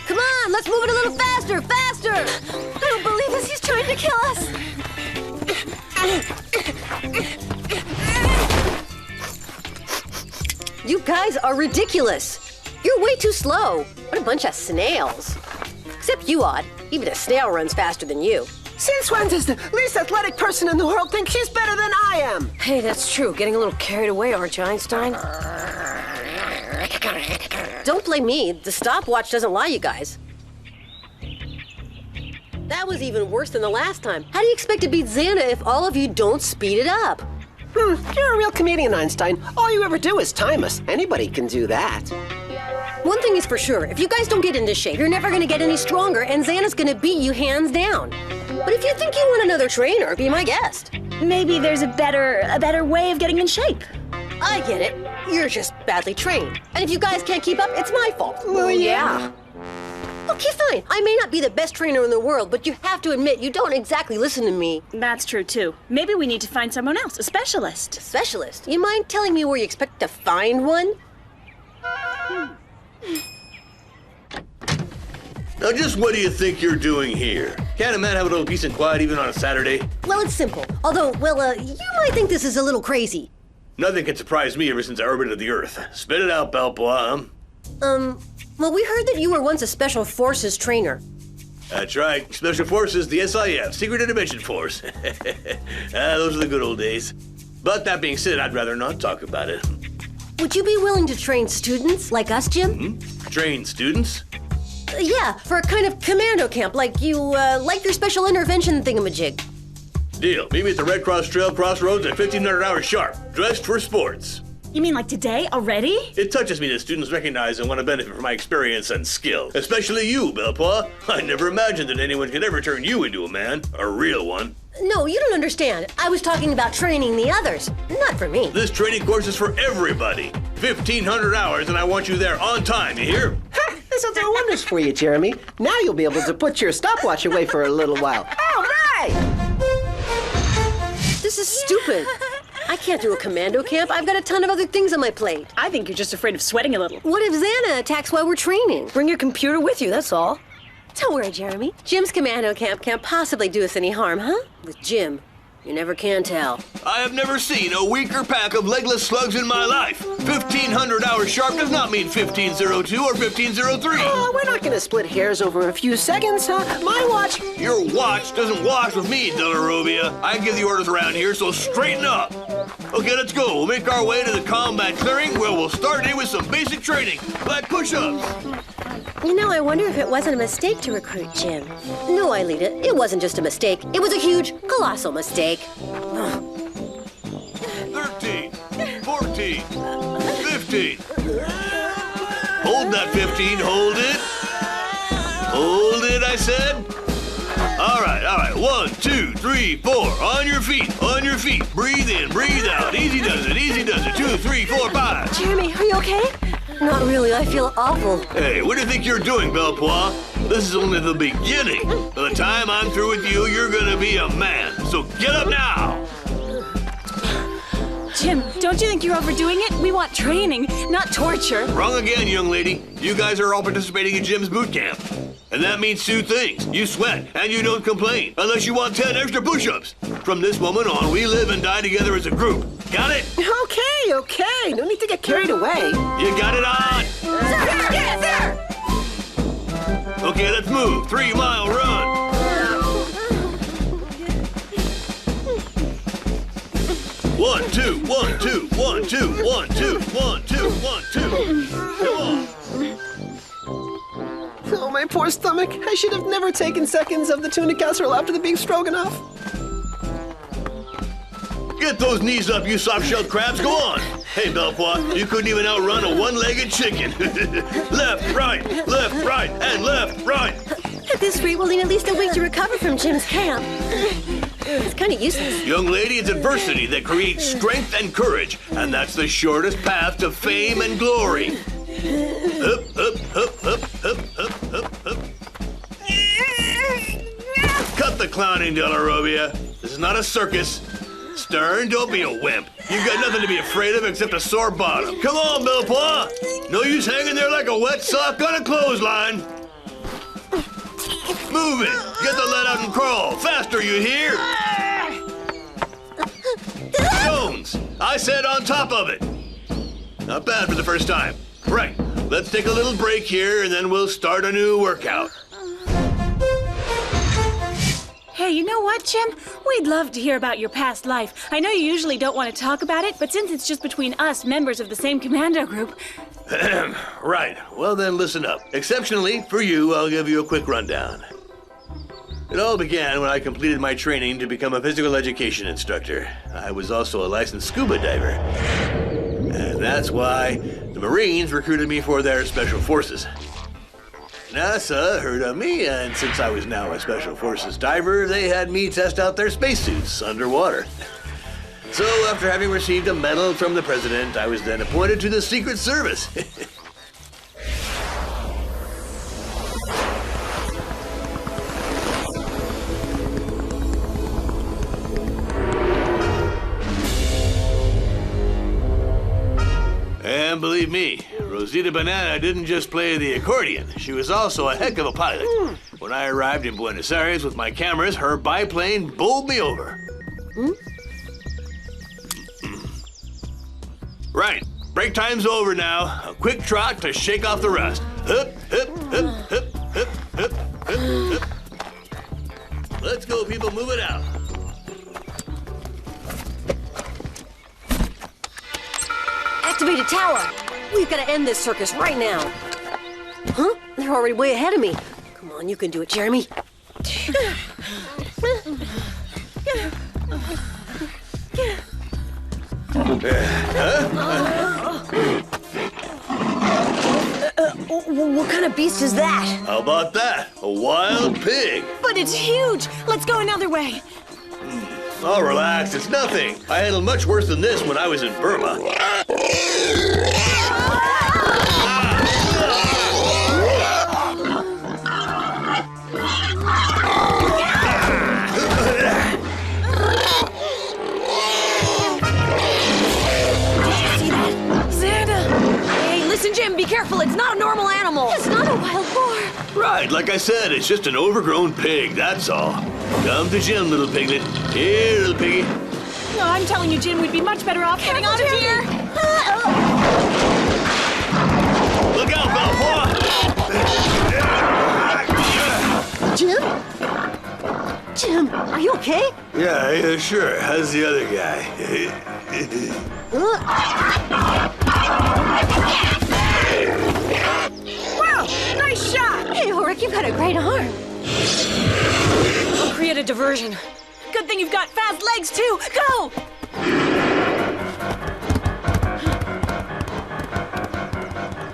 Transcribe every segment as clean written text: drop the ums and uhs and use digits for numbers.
Come on, let's move it a little faster, faster! I don't believe this, he's trying to kill us! You guys are ridiculous. You're way too slow. What a bunch of snails. Except you, Odd. Even a snail runs faster than you. Since when does the least athletic person in the world think she's better than I am? Hey, that's true. Getting a little carried away, aren't you, Einstein? Don't blame me. The stopwatch doesn't lie, you guys. That was even worse than the last time. How do you expect to beat Xana if all of you don't speed it up? You're a real comedian, Einstein. All you ever do is time us. Anybody can do that. One thing is for sure, if you guys don't get into shape, you're never gonna get any stronger, and Xana's gonna beat you hands down. But if you think you want another trainer, be my guest. Maybe there's a better way of getting in shape. I get it. You're just badly trained. And if you guys can't keep up, it's my fault. Well, yeah. Okay, fine. I may not be the best trainer in the world, but you have to admit you don't exactly listen to me. That's true, too. Maybe we need to find someone else, a specialist. Specialist? You mind telling me where you expect to find one? Now, just what do you think you're doing here? Can't a man have a little peace and quiet even on a Saturday? Well, it's simple. Although, you might think this is a little crazy. Nothing can surprise me ever since I orbited the Earth. Spit it out, Belpois. Well, we heard that you were once a Special Forces trainer. That's right. Special Forces, the SIF, Secret Intervention Force. Those are the good old days. But that being said, I'd rather not talk about it. Would you be willing to train students like us, Jim? Train students? Yeah, for a kind of commando camp, like your special intervention thingamajig. Deal. Meet me at the Red Cross Trail crossroads at 1500 hours sharp, dressed for sports. You mean like today, already? It touches me that students recognize and want to benefit from my experience and skill. Especially you, Belpois. I never imagined that anyone could ever turn you into a man. A real one. No, you don't understand. I was talking about training the others, not for me. This training course is for everybody. 1500 hours, and I want you there on time, you hear? Ha! This'll do wonders for you, Jeremy. Now you'll be able to put your stopwatch away for a little while. All right! This is stupid. I can't do a commando camp. I've got a ton of other things on my plate. I think you're just afraid of sweating a little. What if Xana attacks while we're training? Bring your computer with you, that's all. Don't worry, Jeremy. Jim's commando camp can't possibly do us any harm, huh? With Jim, you never can tell. I have never seen a weaker pack of legless slugs in my life. 1500 hours sharp does not mean 1502 or 1503. Oh, we're not gonna split hairs over a few seconds, huh? My watch. Your watch doesn't wash with me, Delarobia. I give the orders around here, so straighten up. Okay, let's go. We'll make our way to the combat clearing where we'll start in with some basic training, like push-ups. You know, I wonder if it wasn't a mistake to recruit Jim. No, Aelita, it wasn't just a mistake. It was a huge, colossal mistake. 13, 14, 15. Hold that 15, hold it. Hold it, I said. All right. 1, 2, 3, 4. On your feet. Breathe in, breathe out. Easy does it. 2, 3, 4, 5. Jeremy, are you okay? Not really, I feel awful. Hey, what do you think you're doing, Belpois? This is only the beginning. By the time I'm through with you, you're gonna be a man. So get up now. Jim, don't you think you're overdoing it? We want training, not torture. Wrong again, young lady. You guys are all participating in Jim's boot camp. And that means two things. You sweat, and you don't complain, unless you want 10 extra push-ups. From this moment on, we live and die together as a group. Got it? Okay. No need to get carried away. You got it on. Okay, let's move. 3-mile run. One, two, 1, 2, 1, 2, 1, 2, 1, 2, 1, 2. Come on. Oh, my poor stomach. I should have never taken seconds of the tuna casserole after the beef stroganoff. Get those knees up, you soft-shelled crabs. Go on. Hey, Belpois, you couldn't even outrun a one-legged chicken. Left, right, and left, right. At this rate, we'll need at least a week to recover from Jim's camp. It's kind of useless. Young lady, it's adversity that creates strength and courage, and that's the shortest path to fame and glory. Up, up, up, up, up, up, up, up. Cut the clowning, De La Robia. This is not a circus. Stern, don't be a wimp. You've got nothing to be afraid of except a sore bottom. Come on, Belpois. No use hanging there like a wet sock on a clothesline. Move it. Get the lead out and crawl. Faster, you hear? Jones, I said on top of it. Not bad for the first time. Right, let's take a little break here and then we'll start a new workout. Hey, you know what, Jim? We'd love to hear about your past life. I know you usually don't want to talk about it, but since it's just between us, members of the same commando group... Right. Well, then listen up. Exceptionally, for you, I'll give you a quick rundown. It all began when I completed my training to become a physical education instructor. I was also a licensed scuba diver. And that's why the Marines recruited me for their special forces. NASA heard of me, and since I was now a Special Forces diver, they had me test out their spacesuits underwater. So, after having received a medal from the President, I was then appointed to the Secret Service. And believe me, Rosita Banana didn't just play the accordion. She was also a heck of a pilot. When I arrived in Buenos Aires with my cameras, her biplane bowled me over. Right, break time's over now. A quick trot to shake off the rust. Hup, hup, hup, hup, hup, hup, hup, hup. Let's go, people, move it out. Activated tower. We've got to end this circus right now. Huh? They're already way ahead of me. Come on, you can do it, Jeremy. What kind of beast is that? How about that? A wild pig. But it's huge! Let's go another way. Oh, relax, it's nothing. I handled much worse than this when I was in Burma. Listen, Jim, be careful. It's not a normal animal. It's not a wild boar. Right, like I said, it's just an overgrown pig, that's all. Come to Jim, little piglet. Here, little piggy. No, I'm telling you, Jim, we'd be much better off getting out of here. Look out, Belpois! Jim? Jim, are you okay? Yeah, sure. How's the other guy? Wow, nice shot! Hey, Ulrich, you've got a great arm. I'll create a diversion. Good thing you've got fast legs, too. Go!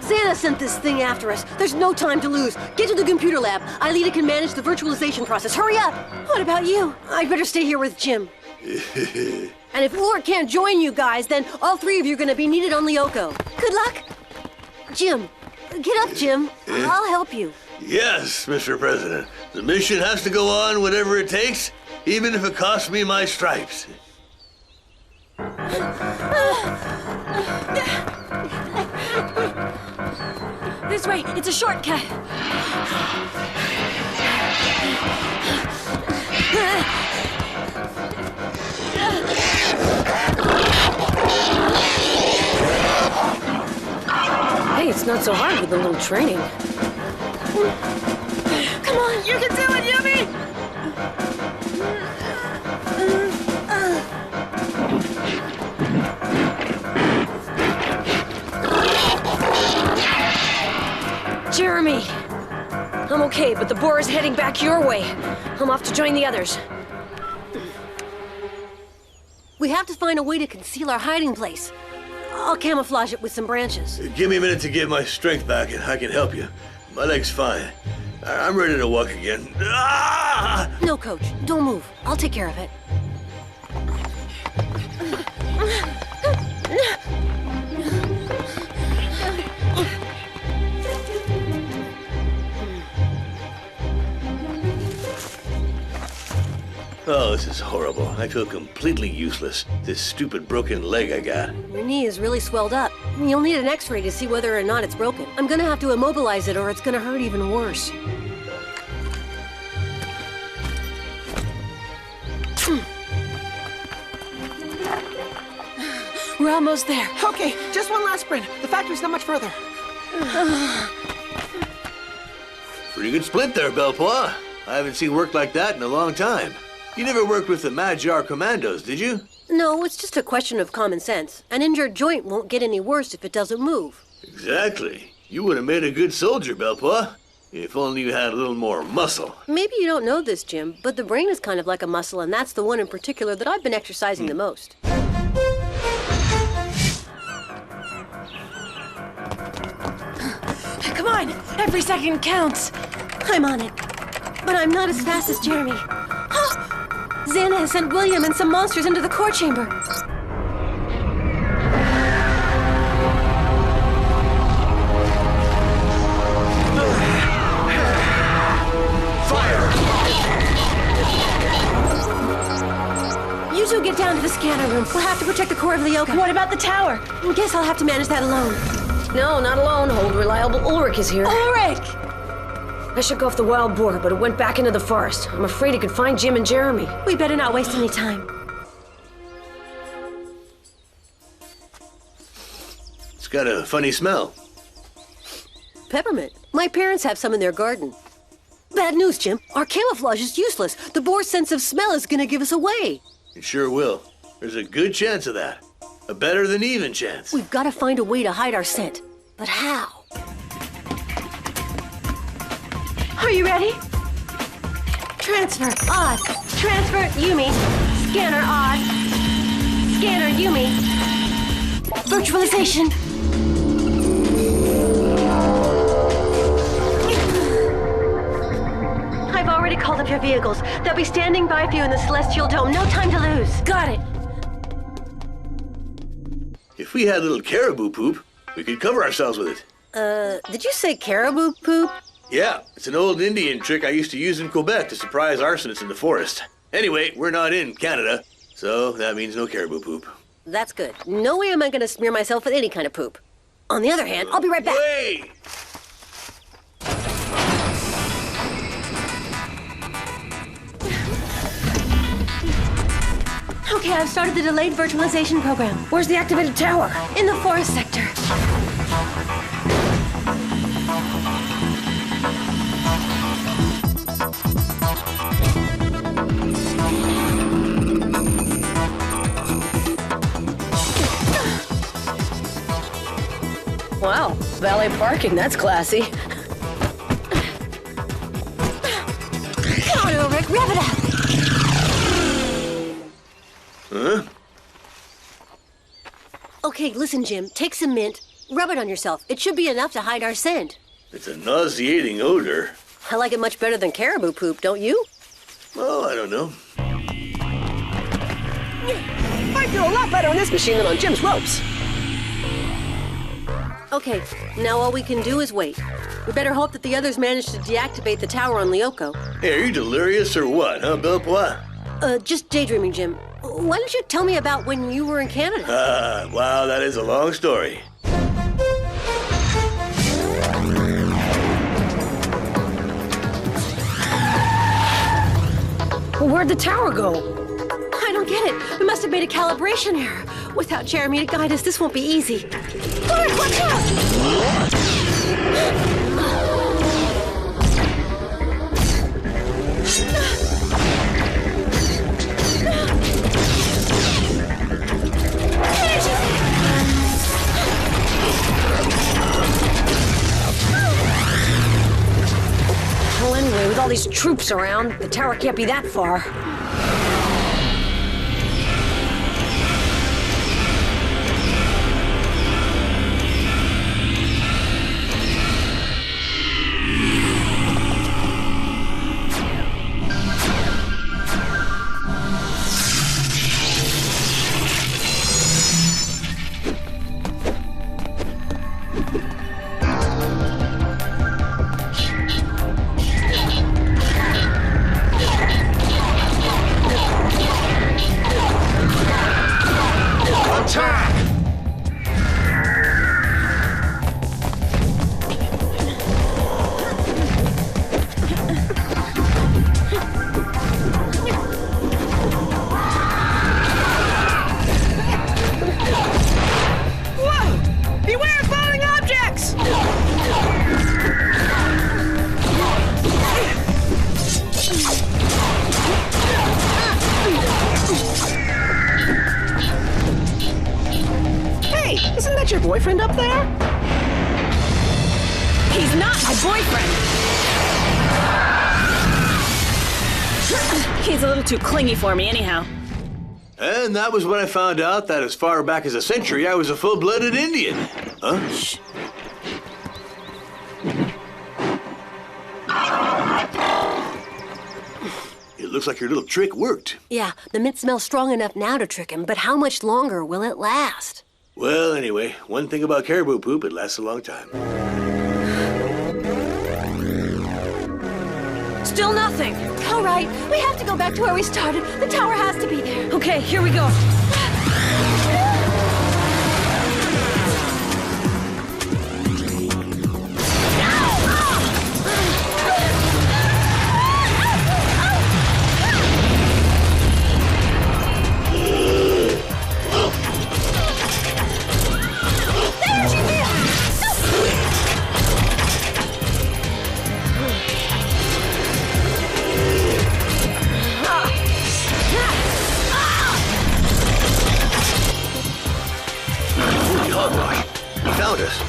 Xana sent this thing after us. There's no time to lose. Get to the computer lab. Aelita can manage the virtualization process. Hurry up! What about you? I'd better stay here with Jim. And if Ulrich can't join you guys, then all three of you are going to be needed on Lyoko. Good luck. Jim, get up, Jim. I'll help you. Yes, Mr. President. The mission has to go on whatever it takes, even if it costs me my stripes. This way, it's a shortcut. Hey, it's not so hard with a little training. Come on, you can do it, Yumi! Jeremy! I'm okay, but the boar is heading back your way. I'm off to join the others. We have to find a way to conceal our hiding place. I'll camouflage it with some branches. Give me a minute to get my strength back and I can help you. My leg's fine. I'm ready to walk again. Ah! No, Coach, don't move. I'll take care of it. Oh, this is horrible. I feel completely useless. This stupid broken leg I got. Your knee is really swelled up. You'll need an x-ray to see whether or not it's broken. I'm gonna have to immobilize it or it's gonna hurt even worse. We're almost there. Okay, just one last sprint. The factory's not much further. Pretty good splint there, Belpois. I haven't seen work like that in a long time. You never worked with the Magyar Commandos, did you? No, it's just a question of common sense. An injured joint won't get any worse if it doesn't move. Exactly. You would have made a good soldier, Belpois. If only you had a little more muscle. Maybe you don't know this, Jim, but the brain is kind of like a muscle, and that's the one in particular that I've been exercising the most. Come on! Every second counts! I'm on it. But I'm not as fast as Jeremy. Xana has sent William and some monsters into the core chamber. Fire! You two get down to the scanner room. We'll have to protect the core of Lyoko. What about the tower? Guess I'll have to manage that alone. No, not alone. Old reliable Ulrich is here. Ulrich! I shook off the wild boar, but it went back into the forest. I'm afraid it could find Jim and Jeremy. We better not waste any time. It's got a funny smell. Peppermint. My parents have some in their garden. Bad news, Jim. Our camouflage is useless. The boar's sense of smell is gonna give us away. It sure will. There's a good chance of that. A better than even chance. We've got to find a way to hide our scent. But how? Are you ready? Transfer, odd. Transfer, Yumi. Scanner, odd. Scanner, Yumi. Virtualization. I've already called up your vehicles. They'll be standing by for you in the Celestial Dome. No time to lose. Got it! If we had a little caribou poop, we could cover ourselves with it. Did you say caribou poop? Yeah, it's an old Indian trick I used to use in Quebec to surprise arsonists in the forest. Anyway, we're not in Canada, so that means no caribou poop. That's good. No way am I gonna smear myself with any kind of poop. On the other hand, I'll be right back. Wait! Okay, I've started the delayed virtualization program. Where's the activated tower? In the forest sector. Wow, valet parking, that's classy. Come on, Ulrich, rev it up. Huh? Okay, listen, Jim. Take some mint, rub it on yourself. It should be enough to hide our scent. It's a nauseating odor. I like it much better than caribou poop, don't you? Oh, I don't know. I feel a lot better on this machine than on Jim's ropes. Okay, now all we can do is wait. We better hope that the others manage to deactivate the tower on Lyoko. Hey, are you delirious or what, huh, Belpois? Just daydreaming, Jim. Why don't you tell me about when you were in Canada? Wow, that is a long story. Well, where'd the tower go? I don't get it. We must have made a calibration error. Without Jeremy to guide us, this won't be easy. Ulrich, watch out! all these troops around, the tower can't be that far. Boyfriend up there? He's not my boyfriend! He's a little too clingy for me anyhow. And that was when I found out that as far back as a century, I was a full-blooded Indian. Huh? Shh. It looks like your little trick worked. Yeah, the mint smells strong enough now to trick him, but how much longer will it last? Well, anyway, one thing about caribou poop, it lasts a long time. Still nothing. All right, we have to go back to where we started. The tower has to be there. Okay, here we go.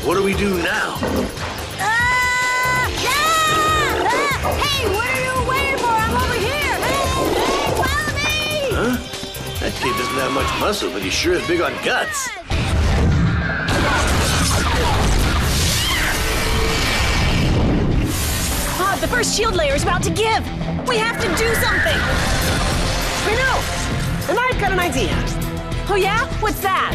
What do we do now? Hey, what are you waiting for? I'm over here. Hey, follow me! Huh? That kid doesn't have much muscle, but he sure is big on guts. The first shield layer is about to give. We have to do something. I know! And I've got an idea. Oh yeah? What's that?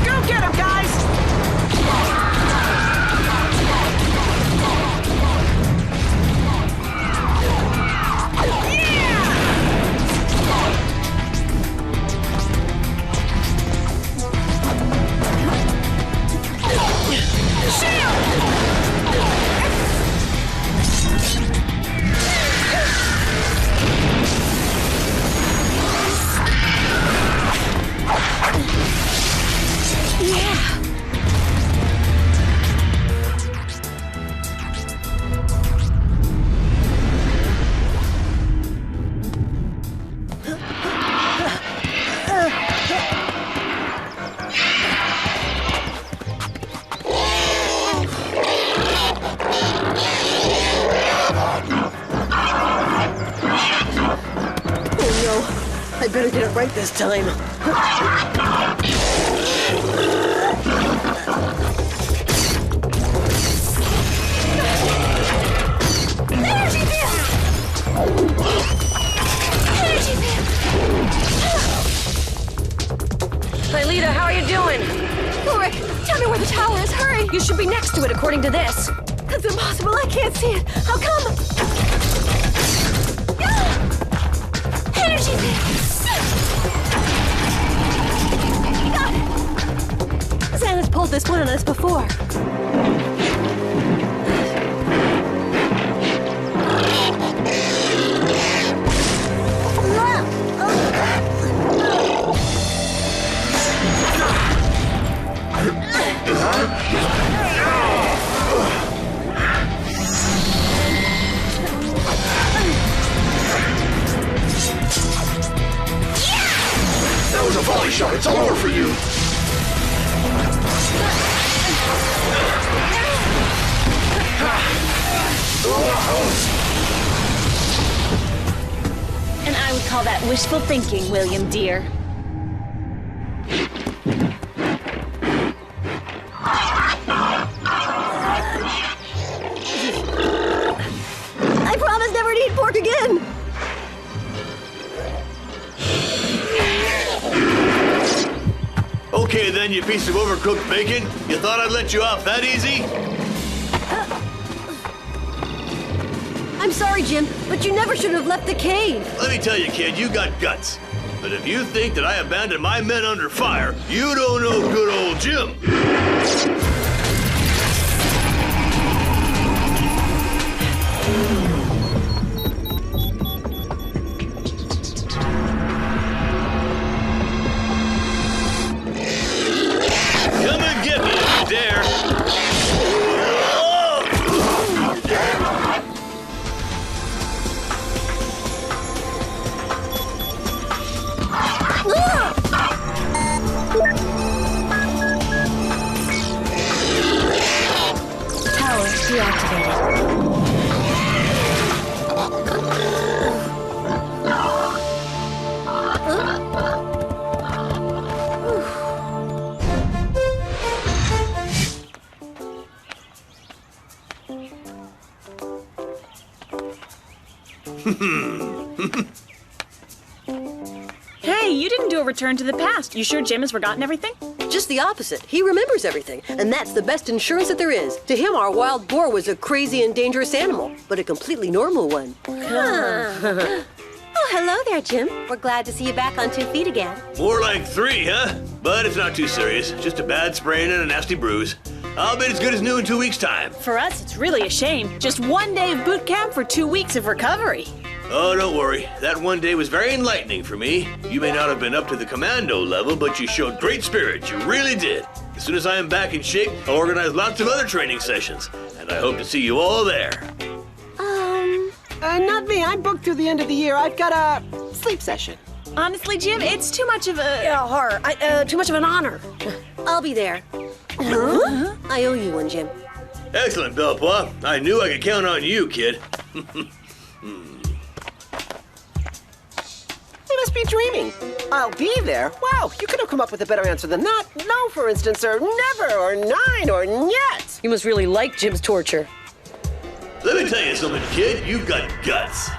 Go get him, guys! I better get it right this time. Energy field! Energy field! Hey, Lita, how are you doing? Ulrich, tell me where the tower is. Hurry! You should be next to it, according to this. That's impossible. I can't see it. How come? Energy field! Got it! Xana's pulled this one on us before. a volley shot. It's all over for you. And I would call that wishful thinking, William dear. I promise never to eat pork again. Okay then, you piece of overcooked bacon. You thought I'd let you off that easy? I'm sorry, Jim, but you never should have left the cave. Let me tell you, kid, you got guts. But if you think that I abandoned my men under fire, you don't know good old Jim. Come and get me if you dare. Tower deactivated. Hey, you didn't do a return to the past. You sure Jim has forgotten everything? Just the opposite. He remembers everything, and that's the best insurance that there is. To him, our wild boar was a crazy and dangerous animal, but a completely normal one. Oh, hello there, Jim. We're glad to see you back on 2 feet again. More like 3, huh? But it's not too serious. Just a bad sprain and a nasty bruise. I'll be as good as new in 2 weeks' time. For us, it's really a shame. Just 1 day of boot camp for 2 weeks of recovery. Oh, don't worry. That 1 day was very enlightening for me. You may not have been up to the commando level, but you showed great spirit. You really did. As soon as I am back in shape, I'll organize lots of other training sessions. And I hope to see you all there. Not me. I'm booked through the end of the year. I've got a sleep session. Honestly, Jim, it's too much of a... horror. Too much of an honor. I'll be there. Huh? I owe you one, Jim. Excellent, Belpois. I knew I could count on you, kid. You must be dreaming. I'll be there. Wow, you could have come up with a better answer than that. No, for instance, or never, or 9, or yet. You must really like Jim's torture. Let me tell you something, kid. You've got guts.